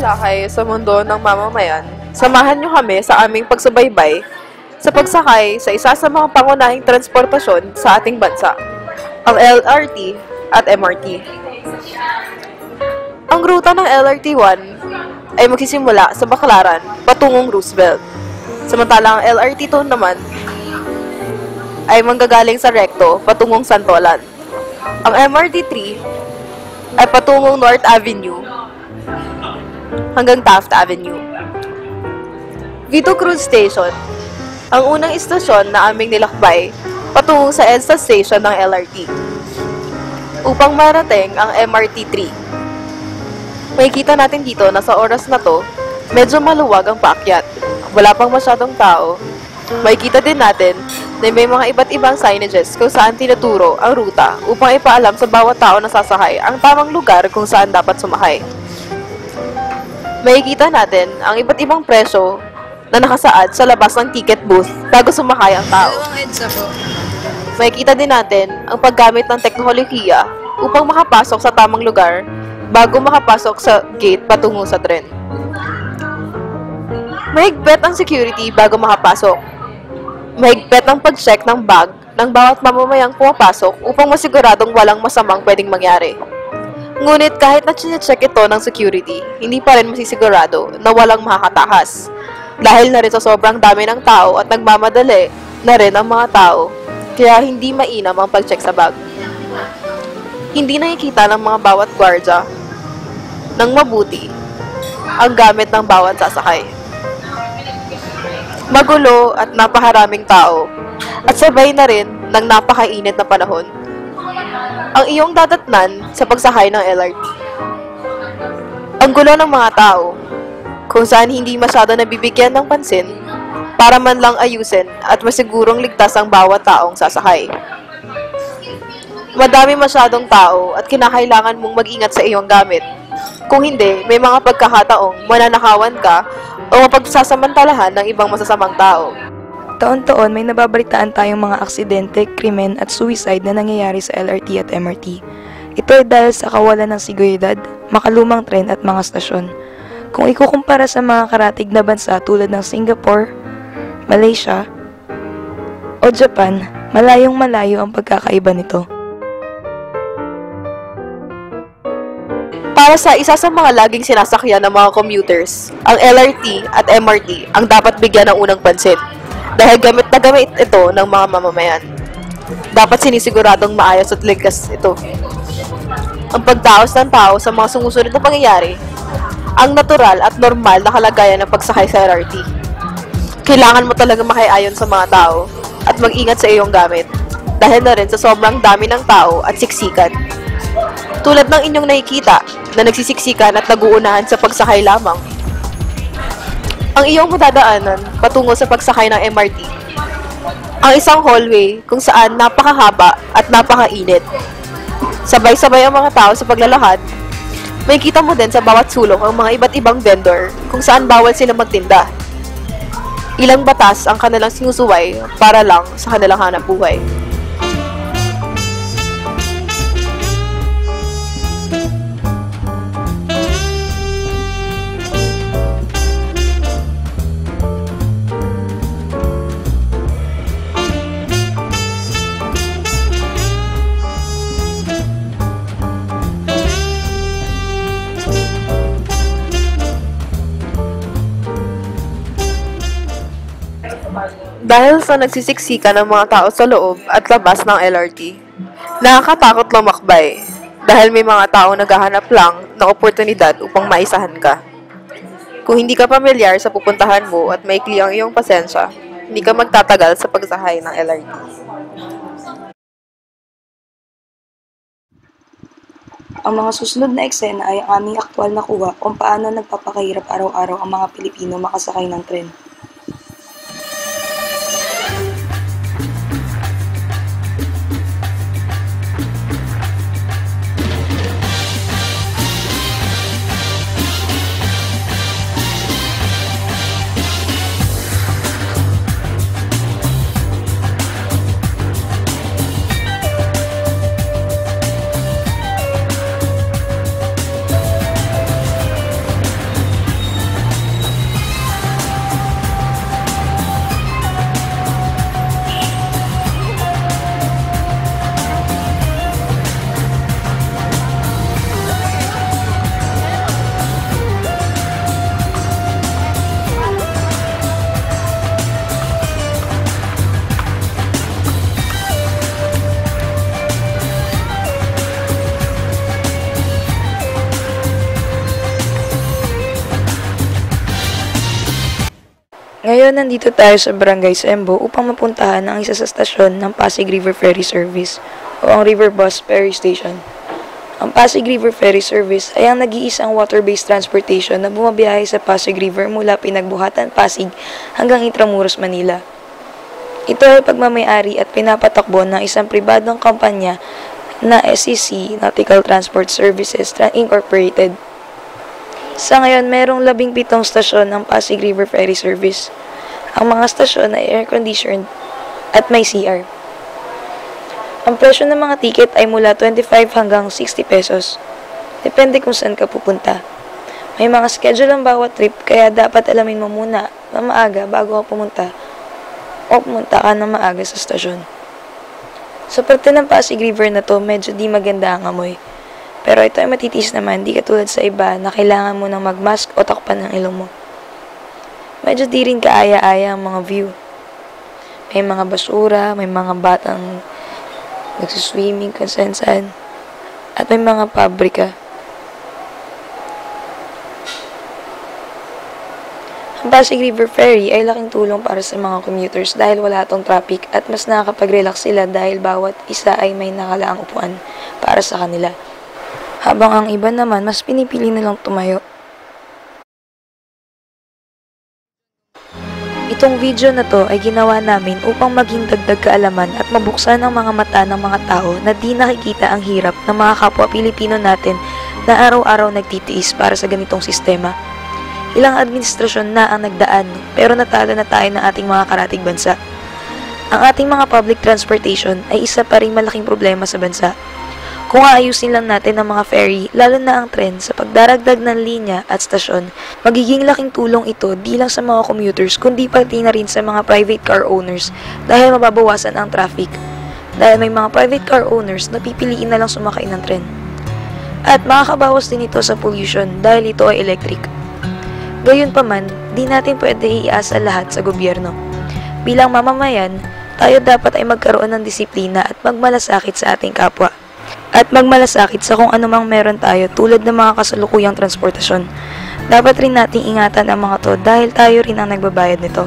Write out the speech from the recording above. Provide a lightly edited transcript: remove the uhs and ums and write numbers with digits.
pagsalakay sa mundo ng mamamayan, samahan niyo kami sa aming pagsubaybay sa pagsakay sa isa sa mga pangunahing transportasyon sa ating bansa, ang LRT at MRT. Ang ruta ng LRT-1 ay magsisimula sa Baclaran patungong Roosevelt, samantalang ang LRT-2 naman ay manggagaling sa Recto patungong Santolan. Ang MRT-3 ay patungong North Avenue hanggang Taft Avenue. Vito Cruz Station, ang unang istasyon na aming nilakbay patungong sa EDSA Station ng LRT. Upang marating ang MRT-3, makikita natin dito na sa oras na to, medyo maluwag ang paakyat. Wala pang masyadong tao. Makikita din natin na may mga iba't ibang signages kung saan tinuturo ang ruta upang ipaalam sa bawat tao na sasakay ang tamang lugar kung saan dapat sumakay. Makikita natin ang iba't ibang presyo na nakasaad sa labas ng ticket booth bago sumakay ang tao. Makikita din natin ang paggamit ng teknolohiya upang makapasok sa tamang lugar bago makapasok sa gate patungo sa tren. Mahigpit ang security bago makapasok. Mahigpit ang pag-check ng bag ng bawat mamamayang pumapasok upang masiguradong walang masamang pwedeng mangyari. Ngunit kahit na chinecheck ito ng security, hindi pa rin masisigurado na walang makakatakas. Dahil na rin sa sobrang dami ng tao at nagmamadali na rin ang mga tao, kaya hindi mainam ang pag-check sa bag. Hindi nakikita ng mga bawat gwardya ng mabuti ang gamit ng bawat sasakay. Magulo at napakaraming tao at sabay na rin ng napakainit na panahon ang iyong dadatnan sa pagsakay ng LRT. Ang gulo ng mga tao kung saan hindi masyado nabibigyan ng pansin para man lang ayusin at masigurong ligtas ang bawat taong sasakay. Madami masyadong tao at kinakailangan mong mag-ingat sa iyong gamit. Kung hindi, may mga pagkakataong mananakawan ka o mapagsasamantalahan ng ibang masasamang tao. Taon-taon may nababalitaan tayong mga aksidente, krimen at suicide na nangyayari sa LRT at MRT. Ito ay dahil sa kawalan ng seguridad, makalumang tren at mga stasyon. Kung ikukumpara sa mga karatig na bansa tulad ng Singapore, Malaysia, o Japan, malayong malayo ang pagkakaiba nito. Para sa isa sa mga laging sinasakyan ng mga commuters, ang LRT at MRT ang dapat bigyan ng unang pansin dahil gamit na gamit ito ng mga mamamayan. Dapat sinisiguradong maayos at ligtas ito. Ang pagdaos ng tao sa mga sumusunod na pangyayari, ang natural at normal na kalagayan ng pagsakay sa LRT. Kailangan mo talaga makiayon sa mga tao at mag-ingat sa iyong gamit dahil na rin sa sobrang dami ng tao at siksikan. Tulad ng inyong nakikita na nagsisiksikan at naguunahan sa pagsakay lamang. Ang iyong madadaanan patungo sa pagsakay ng MRT, ang isang hallway kung saan napakahaba at napakainit. Sabay-sabay ang mga tao sa paglalakad. May kita mo din sa bawat sulok ang mga iba't ibang vendor kung saan bawal sila magtinda. Ilang batas ang kanilang sinusuway para lang sa kanilang hanap buhay. Dahil sa nagsisiksika ng mga tao sa loob at labas ng LRT, nakakatakot lumakbay dahil may mga tao naghahanap lang ng oportunidad upang maisahan ka. Kung hindi ka pamilyar sa pupuntahan mo at maikli ang iyong pasensya, hindi ka magtatagal sa pagsakay ng LRT. Ang mga susunod na eksena ay ang aming aktwal na kuha kung paano nagpapakahirap araw-araw ang mga Pilipino makasakay ng tren. Ngayon, nandito tayo sa Barangay Sembo upang mapuntahan ang isa sa stasyon ng Pasig River Ferry Service o ang River Bus Ferry Station. Ang Pasig River Ferry Service ay ang nag-iisang water-based transportation na bumabiyahe sa Pasig River mula Pinagbuhatan, Pasig hanggang Intramuros, Manila. Ito ay pagmamayari at pinapatakbo ng isang pribadong kumpanya na SEC Nautical Transport Services Incorporated. Sa ngayon, mayroong 17 stasyon ng Pasig River Ferry Service. Ang mga stasyon ay air-conditioned at may CR. Ang presyo ng mga tiket ay mula 25 hanggang 60 pesos. Depende kung saan ka pupunta. May mga schedule ang bawat trip, kaya dapat alamin mo muna na maaga bago ka pumunta o pumunta ka na maaga sa stasyon. Sa parte ng Pasig River na to, medyo di maganda ang amoy. Pero ito ay matitiis naman, di katulad sa iba na kailangan mo nang mag-mask o takpan ng ilong mo. Medyo di rin kaaya-aya ang mga view. May mga basura, may mga batang nagsiswimming kung saan-saan, at may mga pabrika. Ang Pasig River Ferry ay laking tulong para sa mga commuters dahil wala itong traffic at mas nakakapag-relax sila dahil bawat isa ay may nakalaang upuan para sa kanila. Habang ang iba naman, mas pinipili nilang tumayo. Itong video na to ay ginawa namin upang maging dagdag kaalaman at mabuksan ang mga mata ng mga tao na di nakikita ang hirap ng mga kapwa Pilipino natin na araw-araw nagtitiis para sa ganitong sistema. Ilang administrasyon na ang nagdaan pero natalo na tayo ng ating mga karatig bansa. Ang ating mga public transportation ay isa pa ring malaking problema sa bansa. Kung aayusin lang natin ang mga ferry, lalo na ang tren sa pagdaragdag ng linya at stasyon, magiging laking tulong ito di lang sa mga commuters kundi pati na rin sa mga private car owners dahil mababawasan ang traffic. Dahil may mga private car owners na pipiliin na lang sumakay ng tren. At makakabawas din ito sa pollution dahil ito ay electric. Gayunpaman, di natin pwede iasa lahat sa gobyerno. Bilang mamamayan, tayo dapat ay magkaroon ng disiplina at magmalasakit sa ating kapwa. At magmalasakit sa kung anumang meron tayo tulad ng mga kasalukuyang transportasyon. Dapat rin nating ingatan ang mga to dahil tayo rin ang nagbabayad nito.